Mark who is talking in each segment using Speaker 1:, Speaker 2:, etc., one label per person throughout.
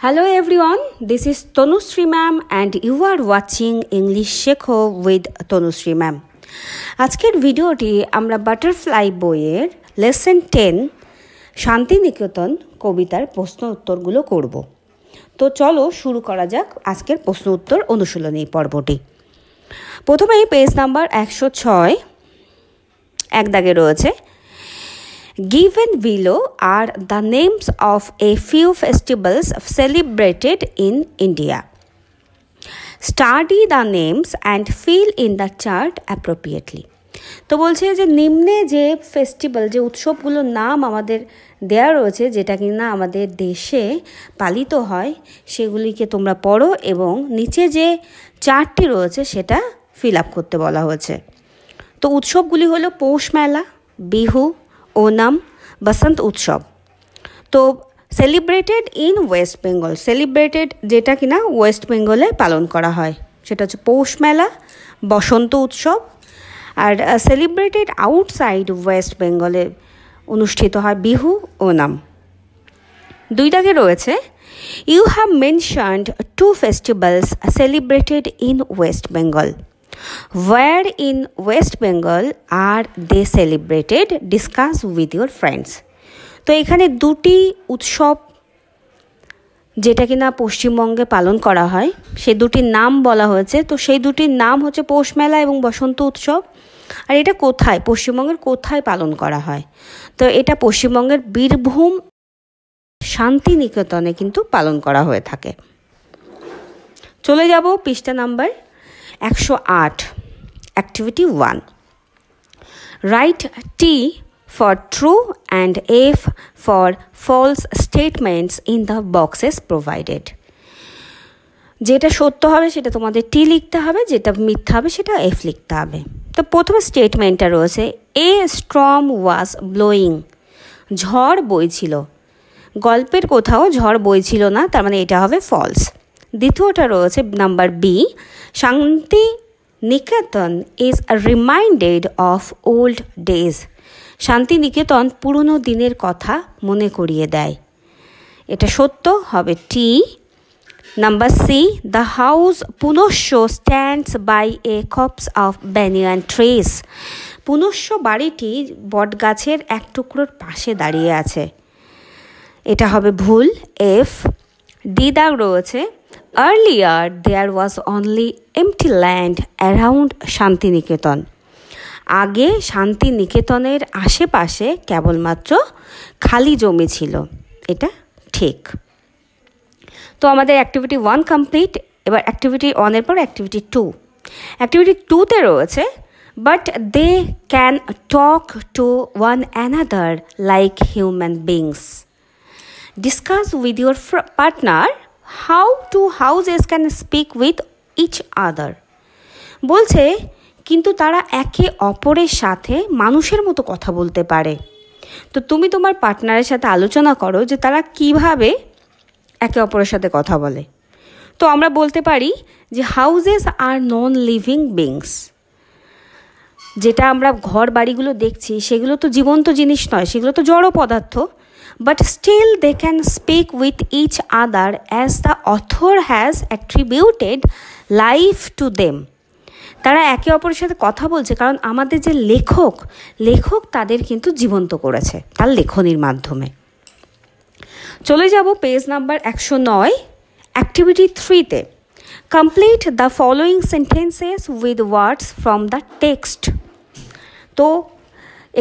Speaker 1: Hello everyone, this is Tanushree ma'am and you are watching English শেখো with Tanushree ma'am. আজকের ভিডিওটি আমরা butterfly বইয়ের লেসন 10 শান্তিনিকেতন কবিতার প্রশ্ন উত্তরগুলো করব। তো চলো শুরু করা যাক আজকের প্রশ্ন উত্তর অনুশীলনী পর্বটি। প্রথমেই পেজ নাম্বার 106 এক দাগে রয়েছে Given below are the names of a few festivals celebrated in India. Study the names and fill in the chart appropriately. তো বলছে যে নিম্নে যে ফেস্টিভ্যাল যে উৎসবগুলোর নাম আমাদের দেয়া রয়েছে যেটা কিনা আমাদের দেশে পালিত হয় সেগুলিকে তোমরা পড়ো এবং নিচে যে চার্টটি রয়েছে সেটা ফিল আপ করতে বলা হয়েছে। তো উৎসবগুলি হলো পৌষ মেলা, বিহু, ওনাম, বসন্ত উৎসব। তো celebrated in West Bengal, celebrated যেটা কিনা ওয়েস্ট বেঙ্গলে পালন করা হয় সেটা হচ্ছে পৌষ মেলা, বসন্ত উৎসব। আর সেলিব্রেটেড আউটসাইড ওয়েস্ট বেঙ্গলে অনুষ্ঠিত হয় বিহু, ওনাম। দুই দাগে রয়েছে you have mentioned two festivals celebrated in West Bengal. Where in West Bengal are they celebrated? Discuss with your friends. তো এখানে দুটি উৎসব যেটা কিনা পশ্চিমবঙ্গে পালন করা হয় সে দুটির নাম বলা হয়েছে। তো সেই দুটির নাম হচ্ছে পৌষ মেলা এবং বসন্ত উৎসব। আর এটা কোথায়, পশ্চিমবঙ্গের কোথায় পালন করা হয়? তো এটা পশ্চিমবঙ্গের বীরভূম শান্তিনিকেতনে কিন্তু পালন করা হয়ে থাকে। চলে যাব পৃষ্ঠা number 108 Activity 1. Write T for true and F for false statements in the boxes provided. যেটা সত্য হবে সেটা তোমাদের টি লিখতে হবে, যেটা মিথ্যা হবে সেটা এফ লিখতে হবে। তো প্রথমে স্টেটমেন্টটা রয়েছে এ স্টর্ম ওয়াজ ব্লোয়িং, ঝড় বইছিল। গল্পের কোথাও ঝড় বইছিল না, তার মানে এটা হবে ফলস। দ্বিতীয়টা রয়েছে number B, Santiniketan is reminded of old days, Santiniketan পুরনো দিনের কথা মনে করিয়ে দেয়। এটা সত্য হবে টি। Number C, the house Punashcha stands by a copse of banyan trees, Punashcha বাড়িটি বটগাছের এক টুকরোর পাশে দাঁড়িয়ে আছে। এটা হবে ভুল, এফ। ডি দাগ রয়েছে Earlier, there was only empty land around Santiniketan, আগে শান্তিনিকেতনের আশেপাশে কেবলমাত্র খালি জমি ছিল। এটা ঠিক। তো আমাদের অ্যাক্টিভিটি 1 কমপ্লিট। এবার অ্যাক্টিভিটি 1-এর পর অ্যাক্টিভিটি 2। অ্যাক্টিভিটি 2-তে রয়েছে but they can talk to one another like human beings. Discuss with your partner how two houses can speak with each other. বলছে কিন্তু তারা একে অপরের সাথে মানুষের মতো কথা বলতে পারে। তো তুমি তোমার পার্টনারের সাথে আলোচনা করো যে তারা কিভাবে একে অপরের সাথে কথা বলে। তো আমরা বলতে পারি যে হাউজেস আর নন লিভিং বিংস, যেটা আমরা ঘর বাড়িগুলো দেখছি সেগুলো তো জীবন্ত জিনিস নয়, সেগুলো তো জড় পদার্থ। But still they can speak with each other as the author has attributed life to them. তারা একে অপরের সাথে কথা বলছে কারণ আমাদের যে লেখক তাদের কিন্তু জীবন্ত করেছে তার লেখনীর মাধ্যমে। চলে যাব পেজ নাম্বার 109 অ্যাক্টিভিটি 3-তে। Complete the following sentences with words from the text. তো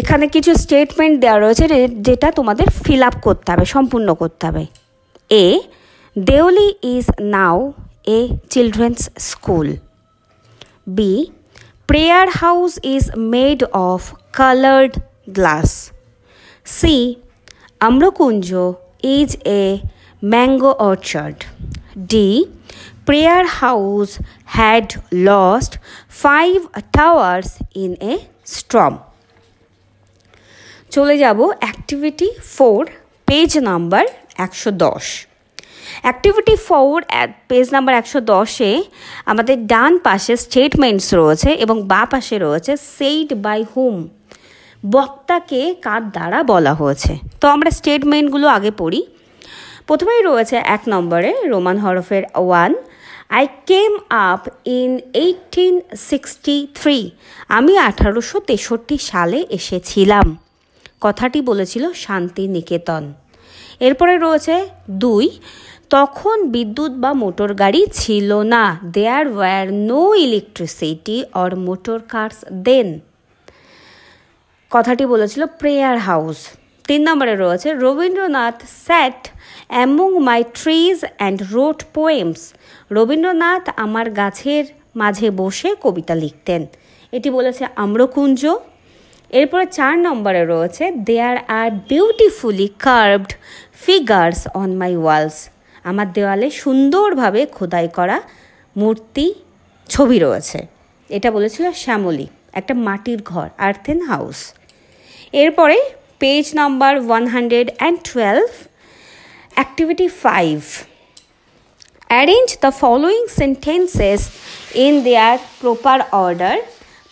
Speaker 1: এখানে কিছু স্টেটমেন্ট দেওয়া রয়েছে যেটা তোমাদের ফিল আপ করতে হবে, সম্পূর্ণ করতে হবে। A, Deoli is now a children's school. B, prayer house is made of coloured glass. C, Amrakunja is a mango orchard. D, prayer house had lost 5 towers in a storm. চলে যাব activity 4 page number 110। Activity 4 page number 110-এ আমাদের ডান পাশে statements রয়েছে এবং বাঁ পাশে রয়েছে সেইড বাই হুম, বক্তাকে কার দ্বারা বলা হয়েছে। তো আমরা স্টেটমেন্টগুলো আগে পড়ি। প্রথমেই রয়েছে 1 নম্বরে রোমান হরফের 1, I came up in 1863, আমি 1863 সালে এসেছিলাম। কথাটি বলেছিল শান্তিনিকেতন। এরপরে রয়েছে 2, তখন বিদ্যুৎ বা মোটর গাড়ি ছিল না, there were no electricity or motor cars then. কথাটি বলেছিল প্রেয়ার হাউস। 3 নম্বরে রয়েছে Rabindranath sat among my trees and wrote poems, Rabindranath আমার গাছের মাঝে বসে কবিতা লিখতেন। এটি বলেছে আম্রকুঞ্জ। এরপরে 4 নম্বরে রয়েছে there are beautifully curved figures on my walls, আমার দেওয়ালে সুন্দরভাবে খোদাই করা মূর্তি ছবি রয়েছে। এটা বলেছিল শ্যামলী, একটা মাটির ঘর, আর্থেন হাউস। এরপরে page number 112, activity 5, arrange the following sentences in their proper order,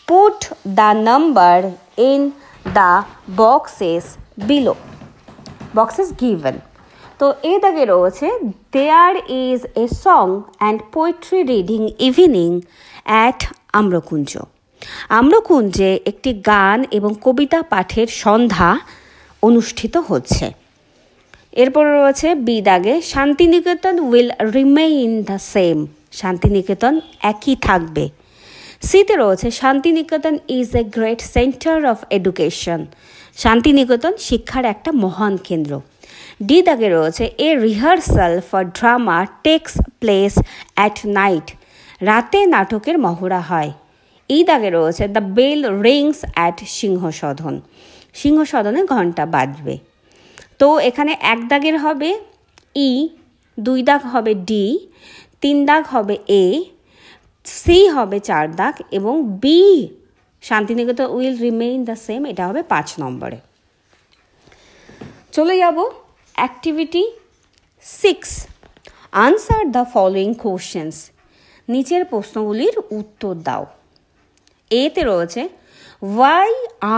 Speaker 1: put the number in the boxes below, boxes given. তো এই দাগে রয়েছে there is a song and poetry reading evening at Amrakunja, আম্রকুঞ্জে একটি গান এবং কবিতা পাঠের সন্ধ্যা অনুষ্ঠিত হচ্ছে। এরপর রয়েছে বি দাগে Santiniketan will remain the same, Santiniketan একই থাকবে। সিতে রয়েছে Santiniketan is a great centre of education, Santiniketan শিক্ষার একটা মহান কেন্দ্র। ডি দাগে রয়েছে a rehearsal for drama takes place at night, রাতে নাটকের মহড়া হয়। ই দাগে রয়েছে the bell rings at Singhasadan, সিংহসদনে ঘণ্টা বাজবে। তো এখানে 1 দাগের হবে ই, 2 দাগ হবে ডি, 3 দাগ হবে এ, সি হবে 4 দাগ এবং B Santiniketan will remain the same, এটা হবে 5 নম্বরে। চলে যাব activity 6, answer the following questions, নিচের প্রশ্নগুলির উত্তর দাও। এতে রয়েছে why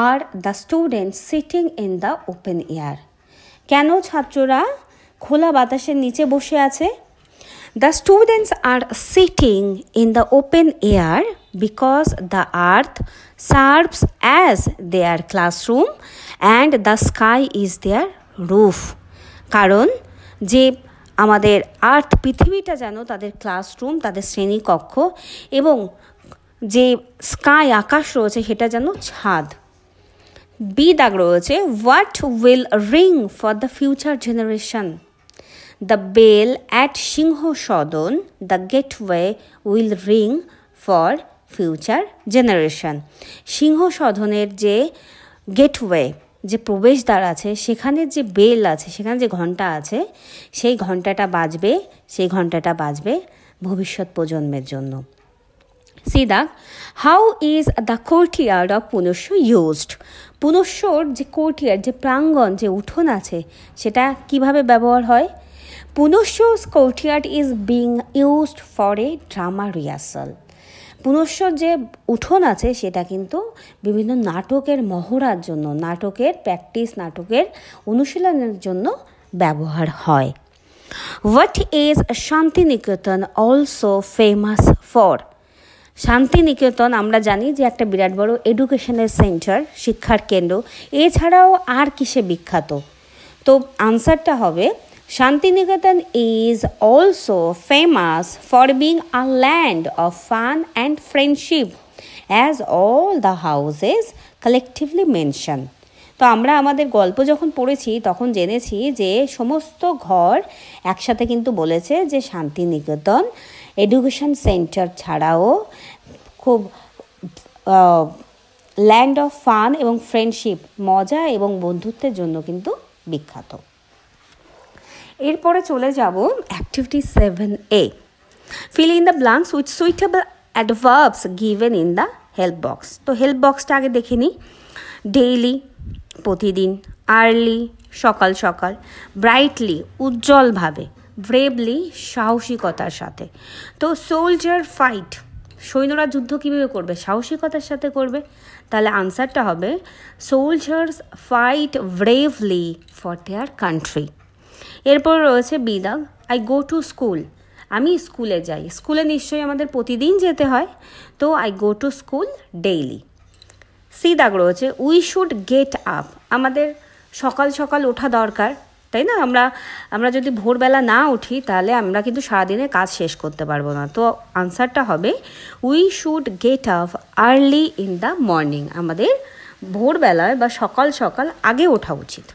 Speaker 1: are the students sitting in the open air, কেন ছাত্ররা খোলা বাতাসের নিচে বসে আছে? The students are sitting in the open air because the earth serves as their classroom and the sky is their roof, কারণ যে আমাদের আর্থ পৃথিবীটা যেন তাদের ক্লাসরুম, তাদের শ্রেণীকক্ষ, এবং যে স্কাই আকাশ রয়েছে সেটা যেন ছাদ। বি দাগ রয়েছে what will ring for the future generation, the bell at Singha Sadan, the gateway will ring for future generation, Singha সদনের যে গেটওয়ে, যে প্রবেশদ্বার আছে, সেখানে যে বেল আছে, সেখানে যে ঘণ্টা আছে, সেই ঘণ্টাটা বাজবে, সেই ঘণ্টাটা বাজবে ভবিষ্যৎ প্রজন্মের জন্য। সি দাগ how is the courtyard of Punashcha used, পুনশ্বর যে কোর্টইয়ার্ড, যে প্রাঙ্গণ, যে উঠোন আছে, সেটা কিভাবে ব্যবহার হয়? Punashcha's courtyard is being used for a drama rehearsal, পুনশ্বর যে উঠোন আছে সেটা কিন্তু বিভিন্ন নাটকের মহড়ার জন্য, নাটকের প্র্যাকটিস, নাটকের অনুশীলনের জন্য ব্যবহার হয়। What is Santiniketan also famous for, Santiniketan আমরা জানি যে একটা বিরাট বড় এডুকেশনাল সেন্টার, শিক্ষার কেন্দ্র, এছাড়াও আর কিসে বিখ্যাত? তো আনসারটা হবে Santiniketan is also famous for being a land of fun and friendship as all the houses collectively mention. তো আমরা আমাদের গল্প যখন পড়েছি তখন জেনেছি যে সমস্ত ঘর একসাথে কিন্তু বলেছে যে শান্তিনিকেতন এডুকেশন সেন্টার ছাড়াও খুব ল্যান্ড অফ ফান এবং ফ্রেন্ডশিপ, মজা এবং বন্ধুত্বের জন্য কিন্তু বিখ্যাত। এরপরে চলে যাব activity 7A, feel in the blanks with suitable adverbs given in the help box. তো হেল্প বক্সটা আগে দেখে নিই। ডেইলি প্রতিদিন, আর্লি সকাল সকাল, ব্রাইটলি উজ্জ্বলভাবে, ব্রেভলি সাহসিকতার সাথে। তো সোলজার ফাইট, সৈন্যরা যুদ্ধ কীভাবে করবে? সাহসিকতার সাথে করবে। তাহলে আনসারটা হবে soldiers fight bravely for their country. এরপর রয়েছে বি দাগ, আই গো টু স্কুল, আমি স্কুলে যাই। স্কুলে নিশ্চয়ই আমাদের প্রতিদিন যেতে হয়, তো I go to school daily. C দাগ রয়েছে, উই শুড গেট আপ, আমাদের সকাল সকাল ওঠা দরকার, তাই না? আমরা যদি ভোরবেলা না উঠি তাহলে আমরা কিন্তু সারাদিনের কাজ শেষ করতে পারবো না। তো আনসারটা হবে we should get up early in the morning, আমাদের ভোরবেলায় বা সকাল সকাল আগে ওঠা উচিত।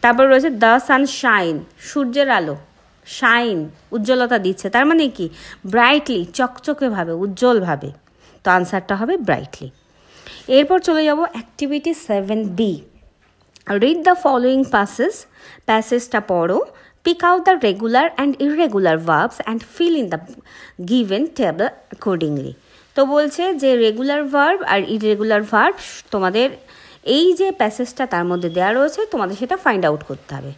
Speaker 1: তারপর রয়েছে দ্য সান শাইন, সূর্যের আলো, শাইন উজ্জ্বলতা দিচ্ছে, তার মানে কি ব্রাইটলি, চকচকেভাবে, উজ্জ্বলভাবে। তো আনসারটা হবে ব্রাইটলি। এরপর চলে যাব activity 7B, read the following প্যাসেজটা পড়ো, pick out the regular and irregular verbs and fill in the given table accordingly. তো বলছে যে রেগুলার ভার্ব আর ইররেগুলার ভার্ব তোমাদের এই যে প্যাসেজটা তার মধ্যে দেওয়া রয়েছে, তোমাদের সেটা ফাইন্ড আউট করতে হবে,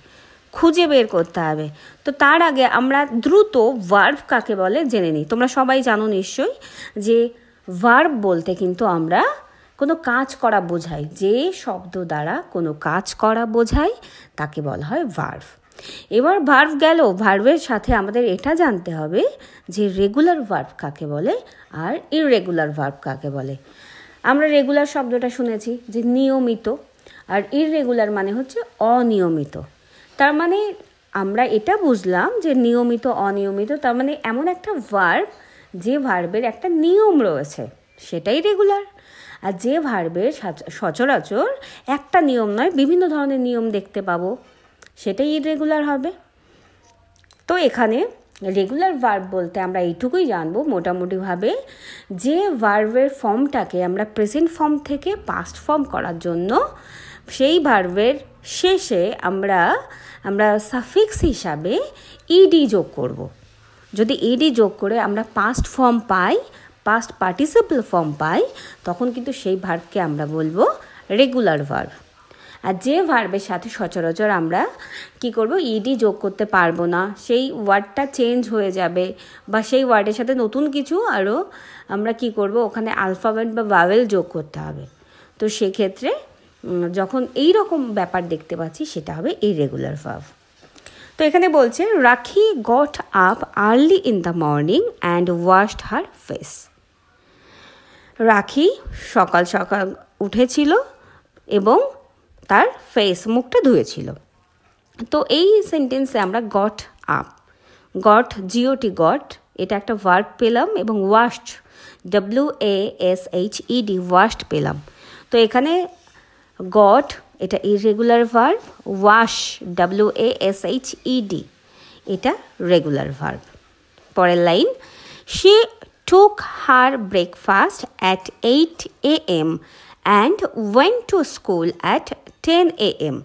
Speaker 1: খুঁজে বের করতে হবে। তো তার আগে আমরা দ্রুত ভার্ব কাকে বলে জেনে নিই। তোমরা সবাই জানো নিশ্চয়ই যে ভার্ব বলতে কিন্তু আমরা কোনো কাজ করা বোঝাই, যে শব্দ দ্বারা কোনো কাজ করা বোঝাই তাকে বলা হয় ভার্ব। এবার ভার্ব গেল, ভার্বের সাথে আমাদের এটা জানতে হবে যে রেগুলার ভার্ব কাকে বলে আর ইররেগুলার ভার্ব কাকে বলে। আমরা রেগুলার শব্দটা শুনেছি যে নিয়মিত, আর ইররেগুলার মানে হচ্ছে অনিয়মিত। তার মানে আমরা এটা বুঝলাম যে নিয়মিত অনিয়মিত, তার মানে এমন একটা ভার্ব যে ভার্বের একটা নিয়ম রয়েছে, সেটাই রেগুলার। আর যে ভার্বের সচরাচর একটা নিয়ম নয়, বিভিন্ন ধরনের নিয়ম দেখতে পাবো, সেটাই ইররেগুলার হবে। তো এখানে রেগুলার ভার্ব বলতে আমরা এইটুকুই জানবো মোটামুটিভাবে, যে ভার্বের ফর্মটাকে আমরা প্রেজেন্ট ফর্ম থেকে পাস্ট ফর্ম করার জন্য সেই ভার্বের শেষে আমরা সাফিক্স হিসাবে ইডি যোগ করব। যদি ইডি যোগ করে আমরা পাস্ট ফর্ম পাই, পাস্ট পার্টিসিপল ফর্ম পাই, তখন কিন্তু সেই ভার্বকে আমরা বলবো রেগুলার ভার্ব। আর যে ভার্বের সাথে সচরাচর আমরা কি করব, ইডি যোগ করতে পারবো না, সেই ওয়ার্ডটা চেঞ্জ হয়ে যাবে, বা সেই ওয়ার্ডের সাথে নতুন কিছু আরও আমরা কি করব, ওখানে আলফাবেট বা ভাওয়েল যোগ করতে হবে। তো সেক্ষেত্রে যখন এই রকম ব্যাপার দেখতে পাচ্ছি, সেটা হবে ইররেগুলার ভার্ব। তো এখানে বলছে রাখি got up early in the morning and washed her face. রাখি সকাল সকাল উঠেছিল এবং তার মুখটা ধুয়েছিল। তো এই সেন্টেন্সে আমরা গট আপ, জিওটি গট, এটা একটা ভার্ব পেলাম, এবং ওয়াশড WASHED ওয়াশড পেলাম। তো এখানে গট এটা ইররেগুলার ভার্ব, ওয়াশ WASHED এটা রেগুলার ভার্ব। পরের line, she took her breakfast at 8 a.m. and went to school at 10 a.m.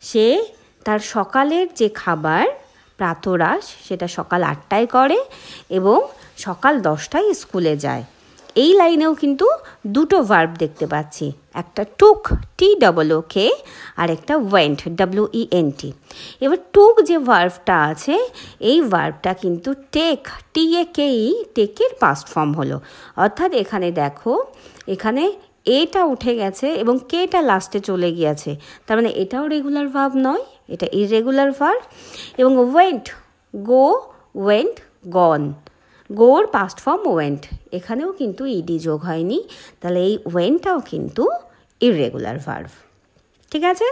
Speaker 1: সে তার সকালের যে খাবার প্রাতরাশ সেটা সকাল 8টায় করে এবং সকাল 10টায় স্কুলে যায়। এই লাইনেও কিন্তু দুটো ভার্ব দেখতে পাচ্ছি, একটা টুক TOOK আর একটা ওয়েন্ট WENT। এবার টুক যে ভার্বটা আছে, এই ভার্বটা কিন্তু টেকের পাস্ট ফর্ম হলো। অর্থাৎ এখানে দেখো, এখানে এটা উঠে গেছে এবং কেটা লাস্টে চলে গিয়েছে, তার মানে এটাও রেগুলার ভার্ব নয়, এটা ইররেগুলার ভার্ব। এবং ওয়েন্ট গন, গোর পাস্ট ফর্ম ওয়েন্ট, এখানেও কিন্তু ইডি যোগ হয়নি, তাহলে এই ওয়েন্টটাও কিন্তু ইররেগুলার ভার্ব। ঠিক আছে,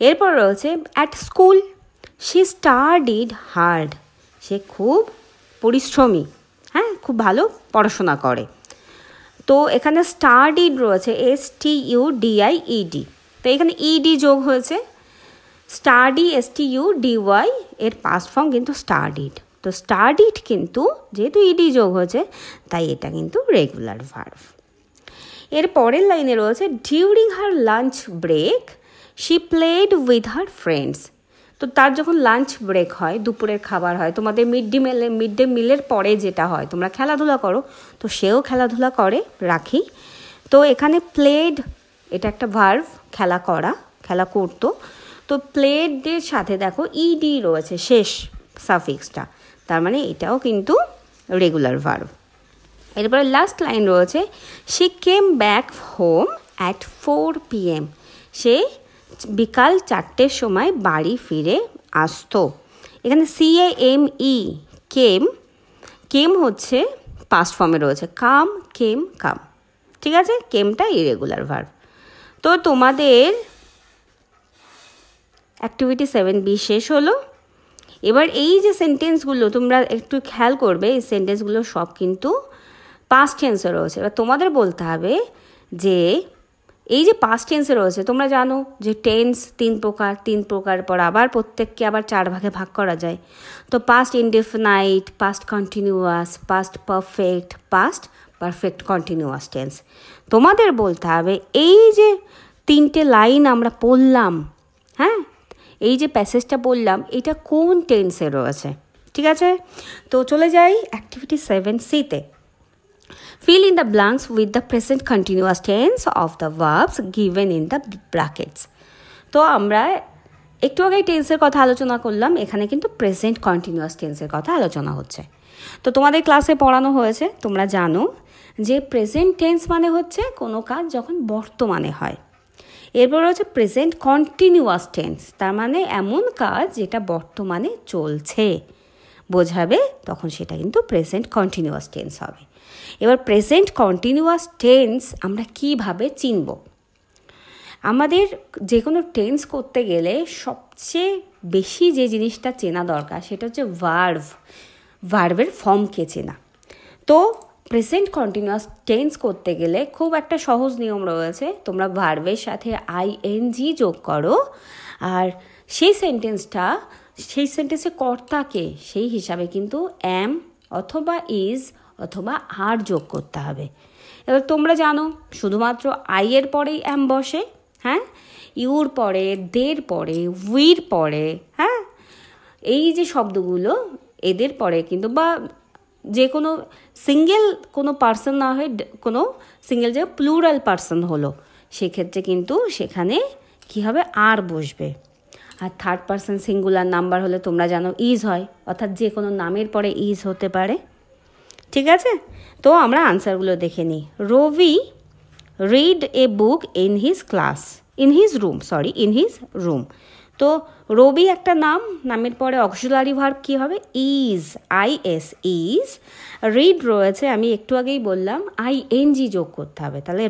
Speaker 1: এরপর রয়েছে at school she studied hard, সে খুব পরিশ্রমী, হ্যাঁ, খুব ভালো পড়াশোনা করে। তো এখানে স্টাডিড রয়েছে STUDIED, তো এখানে ইডি যোগ হয়েছে, স্টাডি STUDY এর পাস্ট ফর্ম কিন্তু স্টাডিড। তো স্টাডিড কিন্তু যেহেতু ইডি যোগ হয়েছে, তাই এটা কিন্তু রেগুলার ভার্ব। এর পরের লাইনে রয়েছে during her lunch break she played with her friends. তো তার যখন লাঞ্চ ব্রেক হয়, দুপুরের খাবার হয়, তোমাদের মিড ডে মিলের পরে যেটা হয়, তোমরা খেলাধুলা করো, তো সেও খেলাধুলা করে রাখি। তো এখানে প্লেড এটা একটা ভার্ব, খেলা করতো। তো প্লেডের সাথে দেখো ইডি রয়েছে শেষ সাফিক্সটা, তার মানে এটাও কিন্তু রেগুলার ভার্ব। এরপরে লাস্ট লাইন রয়েছে she came back home at 4 PM, সে বিকাল 4টের সময় বাড়ি ফিরে আসতো। এখানে CAME কেম, কেম হচ্ছে পাস্ট ফর্মে রয়েছে, কাম কেম কাম, ঠিক আছে, কেমটা ইরেগুলার ভার্ব। তো তোমাদের অ্যাক্টিভিটি 7B শেষ হলো। এবার এই যে সেন্টেন্সগুলো তোমরা একটু খেয়াল করবে, এই সেন্টেন্সগুলো সব কিন্তু পাস্ট টেন্সে রয়েছে। এবার তোমাদের বলতে হবে যে এই যে পাস্ট টেন্সে রয়েছে, তোমরা জানো যে টেন্স 3 প্রকার, 3 প্রকার পর আবার প্রত্যেককে আবার 4 ভাগে ভাগ করা যায়। তো past indefinite, past continuous, past perfect, past perfect continuous tense. তোমাদের বলতে হবে এই যে 3টে লাইন আমরা পড়লাম, হ্যাঁ, এই যে প্যাসেজটা বললাম, এটা কোন টেন্সে রয়েছে, ঠিক আছে। তো চলে যাই activity 7Cতে। Fill in the blanks with the present continuous tense of the verbs given in the brackets. তো আমরা একটু আগেই টেন্সের কথা আলোচনা করলাম, এখানে কিন্তু প্রেজেন্ট কন্টিনিউয়াস টেন্সের কথা আলোচনা হচ্ছে। তো তোমাদের ক্লাসে পড়ানো হয়েছে, তোমরা জানো যে প্রেজেন্ট টেন্স মানে হচ্ছে কোনো কাজ যখন বর্তমানে হয়। এরপর হচ্ছে প্রেজেন্ট কন্টিনিউয়াস টেন্স, তার মানে এমন কাজ যেটা বর্তমানে চলছে বোঝাবে, তখন সেটা কিন্তু প্রেজেন্ট কন্টিনিউয়াস টেন্স হবে। এবার প্রেজেন্ট কন্টিনিউয়াস টেন্স আমরা কিভাবে চিনব? আমাদের যে কোনো টেন্স করতে গেলে সবচেয়ে বেশি যে জিনিসটা চেনা দরকার সেটা হচ্ছে ভার্বের ফর্মকে চেনা। তো প্রেজেন্ট কন্টিনিউয়াস টেন্স করতে গেলে খুব একটা সহজ নিয়ম রয়েছে, তোমরা ভার্বের সাথে ING যোগ করো, আর সেই সেন্টেন্সে কর্তাকে সেই হিসাবে কিন্তু am অথবা is অথবা আর যোগ করতে হবে। এবার তোমরা জানো শুধুমাত্র আই এর পরেই অ্যাম বসে, হ্যাঁ, ইউর পরে, দের পরে, উইর পরে, হ্যাঁ, এই যে শব্দগুলো এদের পরে কিন্তু, বা যে কোনো সিঙ্গেল কোনো পার্সন না হয়ে কোনো সিঙ্গেল যে প্লুরাল পার্সন হলো, সেক্ষেত্রে কিন্তু সেখানে কী হবে, আর বসবে। আর থার্ড পার্সন সিঙ্গুলার নাম্বার হলে তোমরা জানো ইজ হয়, অর্থাৎ যে কোনো নামের পরে ইজ হতে পারে, ঠিক আছে। তো আমরা আনসারগুলো দেখে নিই। Rabi read a book in his room. তো রবি একটা নাম, নামের পরে অক্সিলারি ভার্ব কী হবে, ইজ, IS ইজ। রিড রয়েছে, আমি একটু আগেই বললাম ING যোগ করতে হবে, তাহলে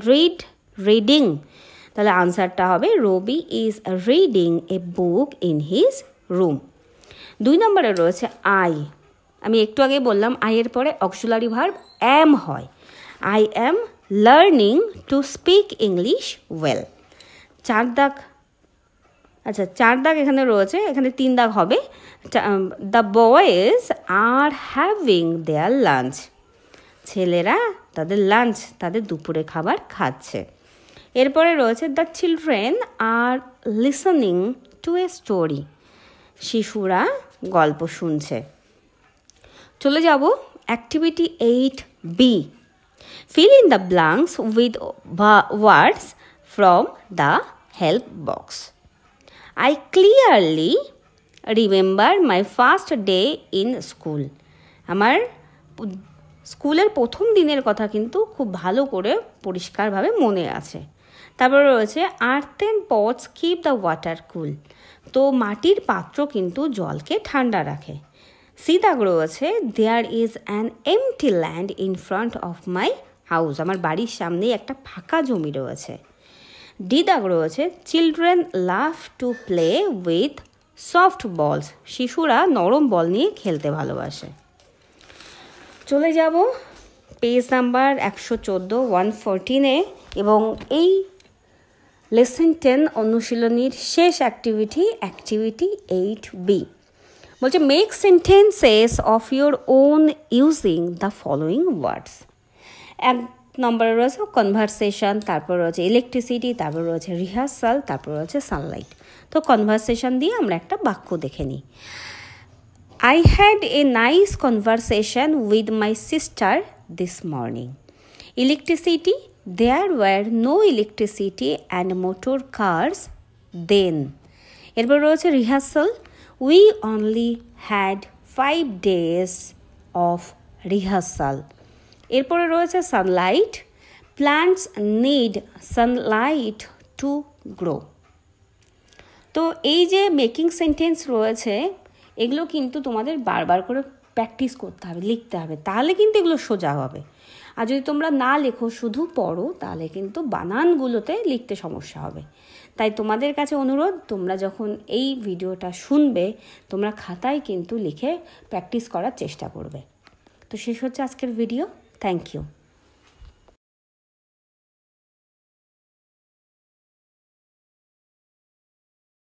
Speaker 1: রিডিং, তাহলে আনসারটা হবে Rabi is reading a book in his room. 2 নম্বরে রয়েছে আই, আমি একটু আগে বললাম আই এর পরে অক্সিলারি ভার্ব অ্যাম হয়, I am learning to speak English well. 4 দাগ এখানে রয়েছে, এখানে 3 দাগ হবে। The boys are having there lunch, ছেলেরা তাদের লাঞ্চ, তাদের দুপুরে খাবার খাচ্ছে। এরপরে রয়েছে the children are listening to a story, শিশুরা গল্প শুনছে। চলে যাব activity 8B। Feel in the blanks with words from the help box. I clearly remember my first day in school. আমার স্কুলের প্রথম দিনের কথা কিন্তু খুব ভালো করে পরিষ্কারভাবে মনে আছে। তারপরে রয়েছে earthen pots keep the water কুল, তো মাটির পাত্র কিন্তু জলকে ঠান্ডা রাখে। সি দাগ রয়েছে there is an empty land in front of my house, আমার বাড়ির সামনেই একটা ফাঁকা জমি রয়েছে। ডি দাগ রয়েছে children love to play with soft বলস, শিশুরা নরম বল নিয়ে খেলতে ভালোবাসে। চলে যাব পেজ নাম্বার 114 এবং এই লেসন 10 অনুশীলনীর শেষ অ্যাক্টিভিটি 8B বলছে make sentences of your own using the following words. 1 নম্বরে রয়েছে কনভারসেশন, তারপর রয়েছে ইলেকট্রিসিটি, তারপর রয়েছে রিহার্সাল, তারপর রয়েছে সানলাইট। তো কনভারসেশন দিয়ে আমরা একটা বাক্য দেখে নিই। I had a nice conversation with my sister this morning. Electricity, there were no electricity and motor cars then. এরপর রয়েছে rehearsal, we only had 5 days of rehearsal. এরপরে রয়েছে Sunlight, plants need sunlight to grow. তো এই যে making sentence রয়েছে, এগুলো কিন্তু তোমাদের বারবার করে প্র্যাকটিস করতে হবে, লিখতে হবে, তাহলে কিন্তু এগুলো সোজা হবে। আর যদি তোমরা না লেখো, শুধু পড়ো, তাহলে কিন্তু বানানগুলোতে লিখতে সমস্যা হবে। তাই তোমাদের কাছে অনুরোধ, তোমরা যখন এই ভিডিওটা শুনবে, তোমরা খাতায় কিন্তু লিখে প্র্যাকটিস করার চেষ্টা করবে। তো শেষ হচ্ছে আজকের ভিডিও। Thank you.